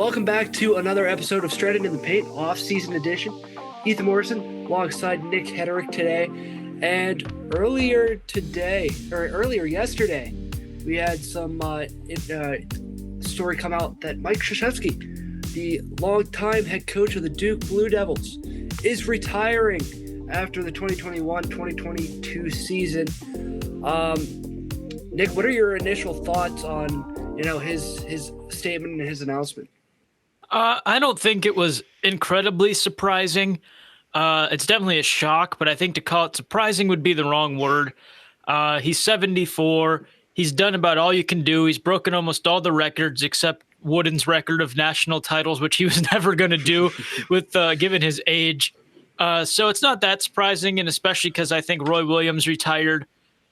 Welcome back to another episode of Straight Into the Paint, off-season edition. Ethan Morrison alongside Nick Hederick today. And earlier yesterday, we had some story come out that Mike Krzyzewski, the longtime head coach of the Duke Blue Devils, is retiring after the 2021-2022 season. Nick, what are your initial thoughts on his statement and his announcement? I don't think it was incredibly surprising. It's definitely a shock, but I think to call it surprising would be the wrong word. He's 74. He's done about all you can do. He's broken almost all the records except Wooden's record of national titles, which he was never going to do with given his age. So it's not that surprising, and especially because I think Roy Williams retired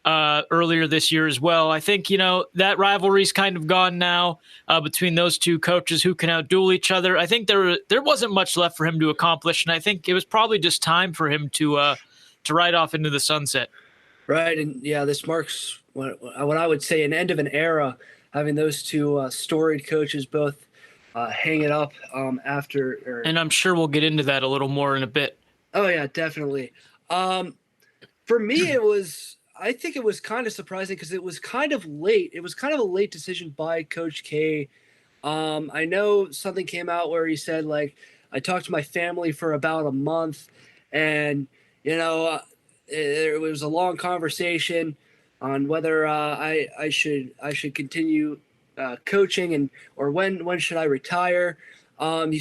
earlier this year as well. I think, that rivalry's kind of gone now between those two coaches who can outduel each other. I think there wasn't much left for him to accomplish, and I think it was probably just time for him to ride off into the sunset. Right, and yeah, this marks what I would say an end of an era, having those two storied coaches both hang it up after. And I'm sure we'll get into that a little more in a bit. Oh, yeah, definitely. For me, I think it was kind of surprising because it was kind of late. It was kind of a late decision by Coach K. I know something came out where he said, I talked to my family for about a month, and, it was a long conversation on whether I should continue coaching or when should I retire. He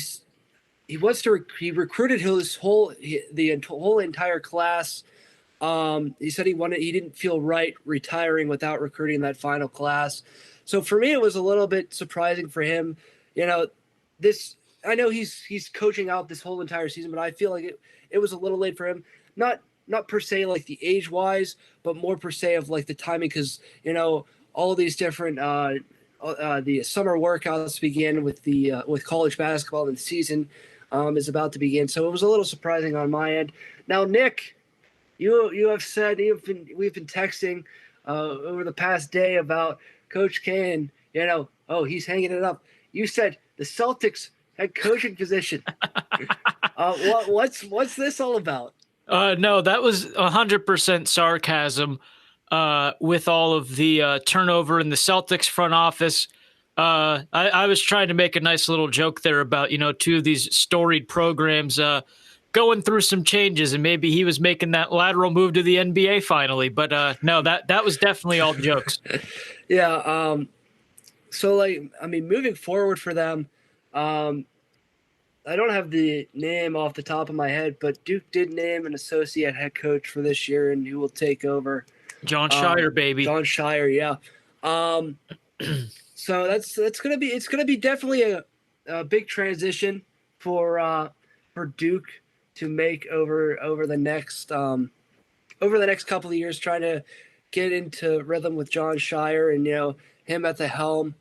recruited the whole entire class. He said he didn't feel right retiring without recruiting that final class. So for me, it was a little bit surprising for him. I know he's coaching out this whole entire season, but I feel like it was a little late for him. Not per se like the age wise, but more per se of like the timing, because all these different the summer workouts begin with college basketball, and the season is about to begin. So it was a little surprising on my end. Now, Nick, you have said we've been texting over the past day about Coach K, and he's hanging it up. You said the Celtics head coaching position. What's this all about? No, that was 100% sarcasm with all of the turnover in the Celtics front office. I was trying to make a nice little joke there about, two of these storied programs going through some changes, and maybe he was making that lateral move to the NBA finally. But no, that was definitely all jokes. Yeah. So, moving forward for them, I don't have the name off the top of my head, but Duke did name an associate head coach for this year, and who will take over. John Shire, baby. John Shire, yeah. So it's gonna be definitely a big transition for Duke to make over the next couple of years, trying to get into rhythm with John Shire and him at the helm.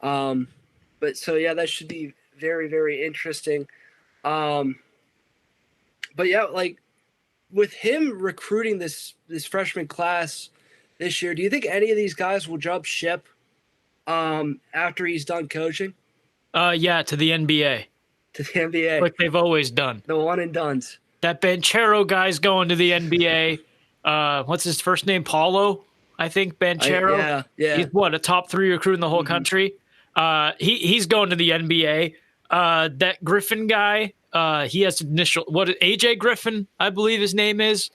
But so yeah, that should be very, very interesting. But yeah, with him recruiting this freshman class this year, do you think any of these guys will jump ship after he's done coaching? Yeah, to the NBA. To the NBA. Like they've always done. The one and dones. That Banchero guy's going to the NBA. What's his first name? Paulo, I think, Banchero. Yeah. He's a top 3 recruit in the whole country. He's going to the NBA. That Griffin guy, he has AJ Griffin, I believe his name is.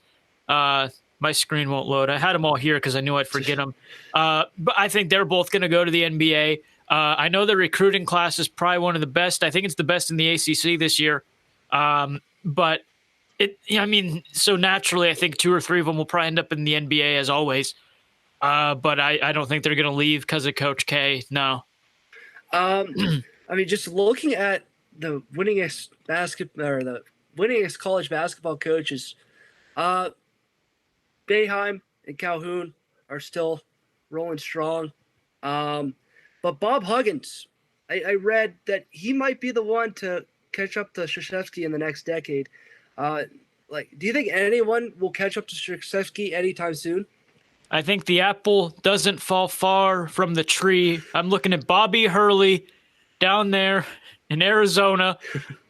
My screen won't load. I had them all here because I knew I'd forget them. But I think they're both going to go to the NBA. I know the recruiting class is probably one of the best. I think it's the best in the ACC this year. But so naturally, I think 2 or 3 of them will probably end up in the NBA as always. But I don't think they're going to leave because of Coach K. No. Just looking at the winningest college basketball coaches, Boeheim and Calhoun are still rolling strong. But Bob Huggins, I read that he might be the one to catch up to Krzyzewski in the next decade. Do you think anyone will catch up to Krzyzewski anytime soon? I think the apple doesn't fall far from the tree. I'm looking at Bobby Hurley down there in Arizona.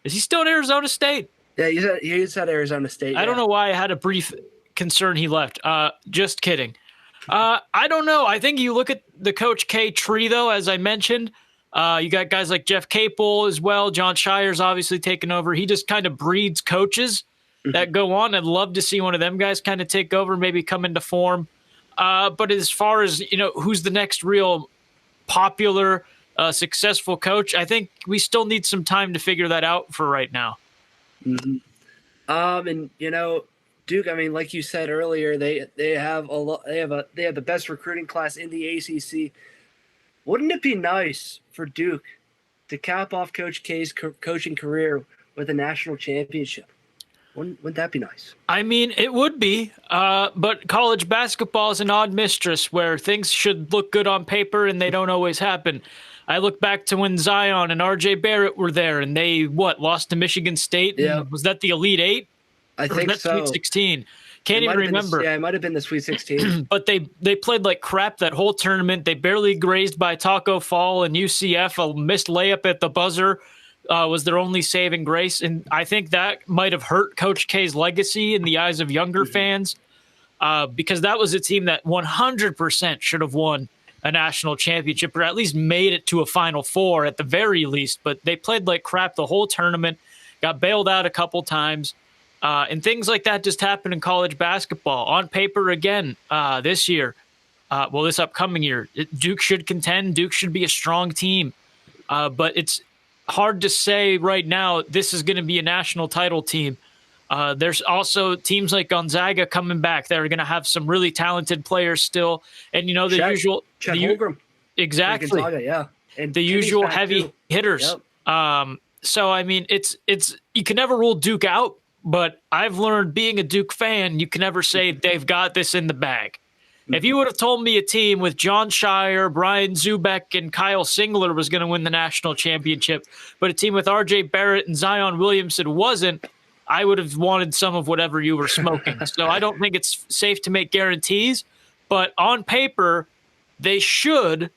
Is he still in Arizona State? Yeah, he's at Arizona State. I don't Yeah. know why I had a brief concern he left. Just kidding. I don't know. I think you look at the Coach K tree, though, as I mentioned. You got guys like Jeff Capel as well. John Shire's obviously taken over. He just kind of breeds coaches that go on. I'd love to see one of them guys kind of take over, maybe come into form. But as far as, who's the next real popular, successful coach, I think we still need some time to figure that out for right now. Mm-hmm. And Duke. I mean, like you said earlier, they have a lot. They have the best recruiting class in the ACC. Wouldn't it be nice for Duke to cap off Coach K's coaching career with a national championship? Wouldn't that be nice? I mean, it would be, but college basketball is an odd mistress where things should look good on paper and they don't always happen. I look back to when Zion and RJ Barrett were there and they, lost to Michigan State? Yeah. Was that the Elite Eight? I think so. Sweet 16. Can't even remember. Yeah, it might have been the Sweet 16. But they played like crap that whole tournament. They barely grazed by Taco Fall and UCF. A missed layup at the buzzer was their only saving grace. And I think that might have hurt Coach K's legacy in the eyes of younger fans because that was a team that 100% should have won a national championship or at least made it to a Final Four at the very least. But they played like crap the whole tournament, got bailed out a couple times. And things like that just happen in college basketball. On paper, again, this year, this upcoming year, Duke should contend. Duke should be a strong team. But it's hard to say right now this is going to be a national title team. There's also teams like Gonzaga coming back that are going to have some really talented players still. And, usual – Chet Holmgren. Exactly. Gonzaga, yeah. And the usual heavy hitters. Yep. So, I mean, it's you can never rule Duke out. But I've learned being a Duke fan, you can never say they've got this in the bag. If you would have told me a team with John Shire, Brian Zubek, and Kyle Singler was going to win the national championship, but a team with RJ Barrett and Zion Williamson wasn't, I would have wanted some of whatever you were smoking. So I don't think it's safe to make guarantees, but on paper, they should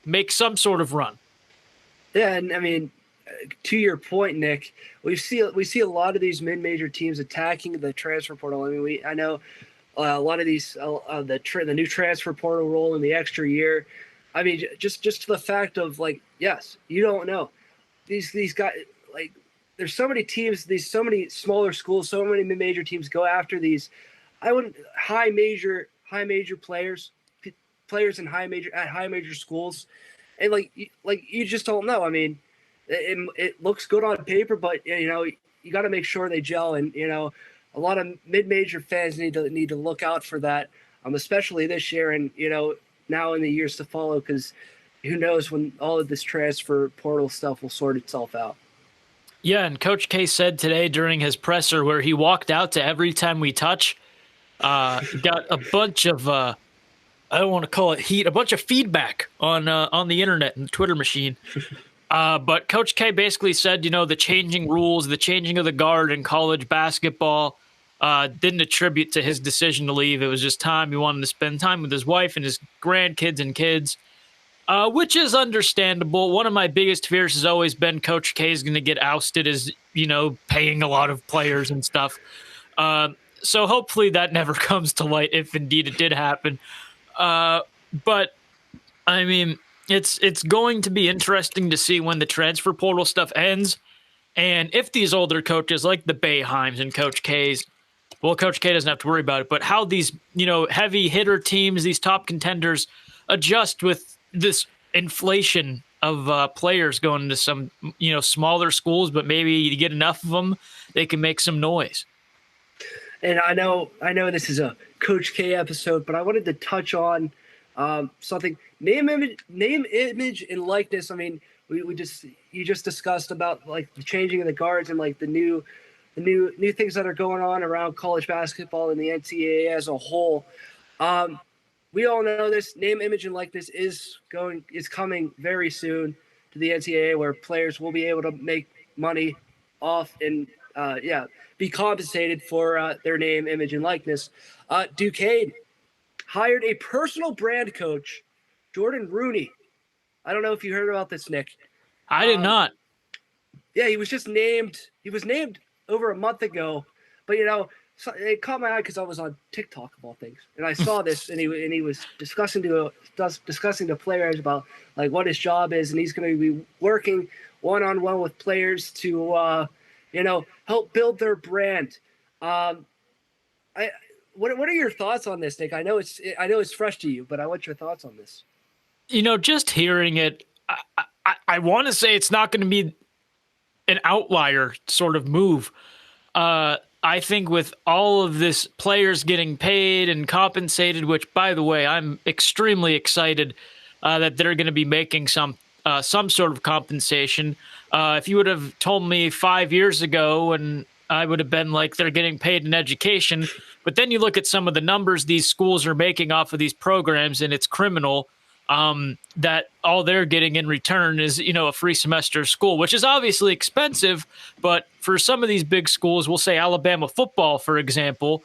make some sort of run. Yeah, and I mean, to your point, Nick, we see a lot of these mid-major teams attacking the transfer portal. I mean, I know a lot of these the new transfer portal rule in the extra year. I mean, just to the fact of yes, you don't know these guys. There's so many teams, so many smaller schools, so many mid-major teams go after these. I wouldn't high major players in high major schools, and you just don't know. I mean. It looks good on paper, but you got to make sure they gel, and a lot of mid-major fans need to look out for that, especially this year, and now in the years to follow, because who knows when all of this transfer portal stuff will sort itself out. Yeah, and Coach K said today during his presser where he walked out to Every Time We Touch, got a bunch of I don't want to call it heat, a bunch of feedback on the internet and the Twitter machine. But Coach K basically said, the changing rules, the changing of the guard in college basketball didn't attribute to his decision to leave. It was just time. He wanted to spend time with his wife and his grandkids and kids, which is understandable. One of my biggest fears has always been Coach K is going to get ousted as, paying a lot of players and stuff. So hopefully that never comes to light if indeed it did happen. But, I mean... It's going to be interesting to see when the transfer portal stuff ends, and if these older coaches like the Boeheims and Coach K's, Coach K doesn't have to worry about it, but how these heavy hitter teams, these top contenders, adjust with this inflation of players going to some smaller schools, but maybe to get enough of them, they can make some noise. And I know this is a Coach K episode, but I wanted to touch on something. Name, image, and likeness. I mean, you just discussed about the changing of the guards and the new things that are going on around college basketball and the NCAA as a whole. We all know this. Name, image, and likeness is coming very soon to the NCAA, where players will be able to make money off and be compensated for their name, image, and likeness. Duquesne hired a personal brand coach, Jordan Rooney. I don't know if you heard about this, Nick. I did not. Yeah, he was just named. He was named over a month ago, but so it caught my eye because I was on TikTok of all things, and I saw this, and he was discussing to players about like what his job is, and he's going to be working one on one with players to help build their brand. Um, I what are your thoughts on this, Nick? I know it's fresh to you, but I want your thoughts on this. Just hearing it, I want to say it's not going to be an outlier sort of move. I think with all of this players getting paid and compensated, which by the way, I'm extremely excited that they're going to be making some sort of compensation. If you would have told me 5 years ago, and I would have been like, they're getting paid in education. But then you look at some of the numbers these schools are making off of these programs, and it's criminal. That all they're getting in return is, a free semester of school, which is obviously expensive. But for some of these big schools, we'll say Alabama football, for example,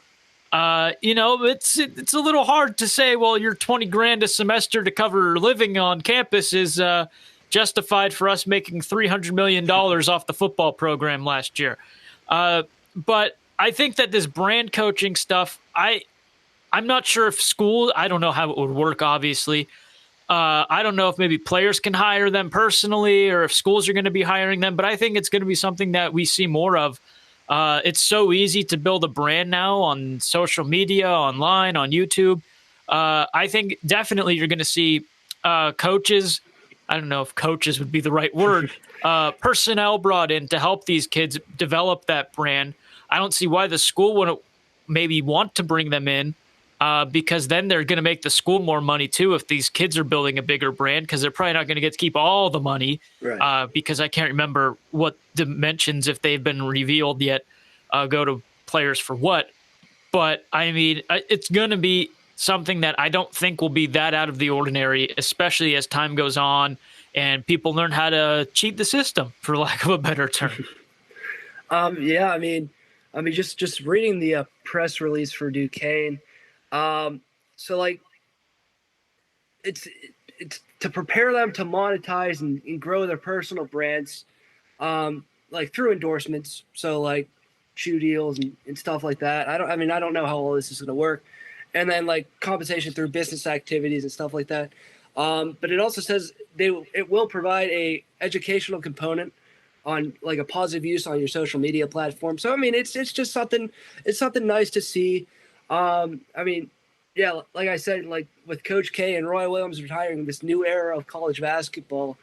it's a little hard to say, well, your 20 grand a semester to cover living on campus is justified for us making $300 million off the football program last year. But I think that this brand coaching stuff, I'm not sure if school, I don't know how it would work, obviously. I don't know if maybe players can hire them personally or if schools are going to be hiring them, but I think it's going to be something that we see more of. It's so easy to build a brand now on social media, online, on YouTube. I think definitely you're going to see coaches. I don't know if coaches would be the right word. Personnel brought in to help these kids develop that brand. I don't see why the school wouldn't maybe want to bring them in. Because then they're going to make the school more money too if these kids are building a bigger brand, because they're probably not going to get to keep all the money. Right. Because I can't remember what dimensions, if they've been revealed yet, go to players for what. But I mean, it's going to be something that I don't think will be that out of the ordinary, especially as time goes on and people learn how to cheat the system, for lack of a better term. Yeah, just reading the press release for Duquesne. So like it's to prepare them to monetize and grow their personal brands, like through endorsements. So like shoe deals and stuff like that. I don't know how all this is going to work. And then like compensation through business activities and stuff like that. But it also says it will provide a educational component on like a positive use on your social media platform. So it's just something nice to see. Yeah, like I said, like with Coach K and Roy Williams retiring, this new era of college basketball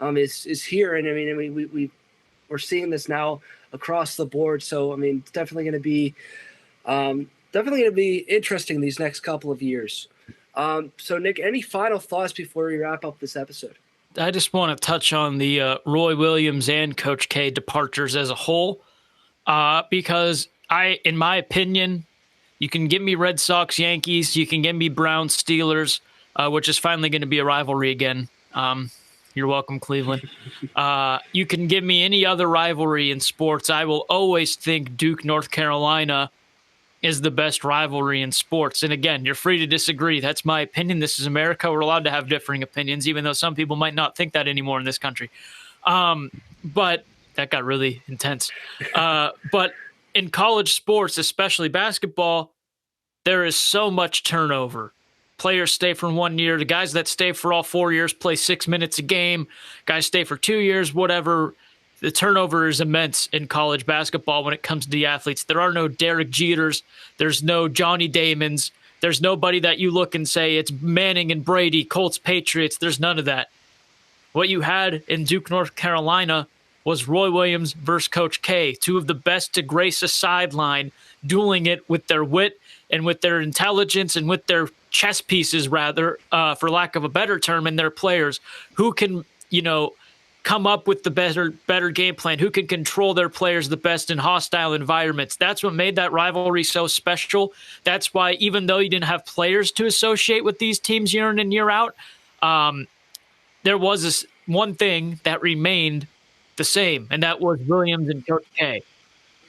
is here, and we're seeing this now across the board. So it's definitely going to be interesting these next couple of years. So Nick, any final thoughts before we wrap up this episode? I just want to touch on the Roy Williams and Coach K departures as a whole, because in my opinion, you can give me Red Sox, Yankees, you can give me Browns, Steelers, which is finally going to be a rivalry again. You're welcome, Cleveland. You can give me any other rivalry in sports. I will always think Duke, North Carolina is the best rivalry in sports. And again, you're free to disagree. That's my opinion. This is America. We're allowed to have differing opinions, even though some people might not think that anymore in this country. But that got really intense. But in college sports, especially basketball, there is so much turnover. Players stay for 1 year. The guys that stay for all 4 years play 6 minutes a game. Guys stay for 2 years, whatever. The turnover is immense in college basketball when it comes to the athletes. There are no Derek Jeters. There's no Johnny Damons. There's nobody that you look and say it's Manning and Brady, Colts, Patriots. There's none of that. What you had in Duke, North Carolina was Roy Williams versus Coach K, two of the best to grace a sideline, dueling it with their wit and with their intelligence and with their chess pieces, rather, for lack of a better term, and their players who can, come up with the better game plan, who can control their players the best in hostile environments. That's what made that rivalry so special. That's why, even though you didn't have players to associate with these teams year in and year out, there was this one thing that remained the same, and that was Williams and Coach K.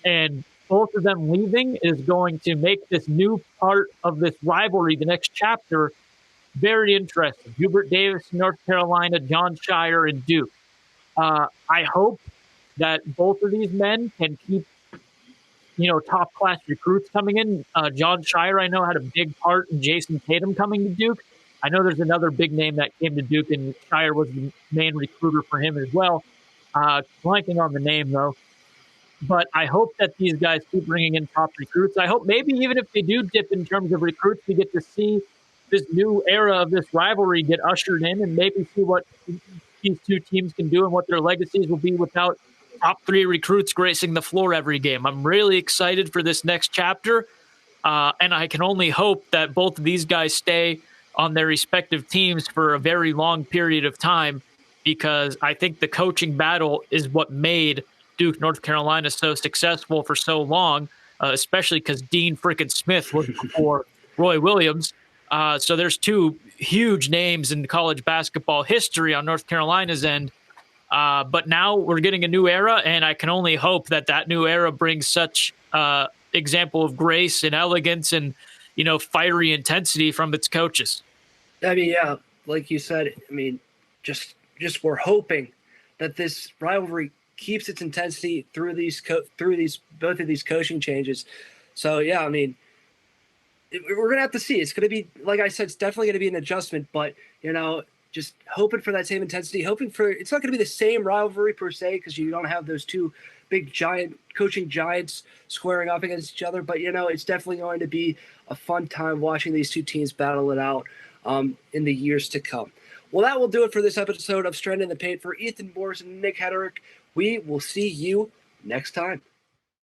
And both of them leaving is going to make this new part of this rivalry, the next chapter, very interesting. Hubert Davis, North Carolina, John Shire, and Duke. I hope that both of these men can keep, top class recruits coming in. John Shire, I know, had a big part in Jason Tatum coming to Duke. I know there's another big name that came to Duke, and Shire was the main recruiter for him as well. Blanking on the name though. But I hope that these guys keep bringing in top recruits. I hope maybe even if they do dip in terms of recruits, we get to see this new era of this rivalry get ushered in and maybe see what these two teams can do and what their legacies will be without top 3 recruits gracing the floor every game. I'm really excited for this next chapter. And I can only hope that both of these guys stay on their respective teams for a very long period of time, because I think the coaching battle is what made Duke, North Carolina so successful for so long, especially because Dean frickin' Smith was before Roy Williams. So there's 2 huge names in college basketball history on North Carolina's end. But now we're getting a new era, and I can only hope that that new era brings such example of grace and elegance and, fiery intensity from its coaches. I mean, yeah, like you said, I mean, just we're hoping that this rivalry keeps its intensity through both of these coaching changes. So yeah, I mean, we're gonna have to see. It's gonna be, like I said, it's definitely gonna be an adjustment, but just hoping for that same intensity. Hoping for, it's not gonna be the same rivalry per se because you don't have those 2 big giant coaching giants squaring off against each other. But it's definitely going to be a fun time watching these 2 teams battle it out in the years to come. Well, that will do it for this episode of Strand in the Paint. For Ethan Morris and Nick Hederick, we will see you next time.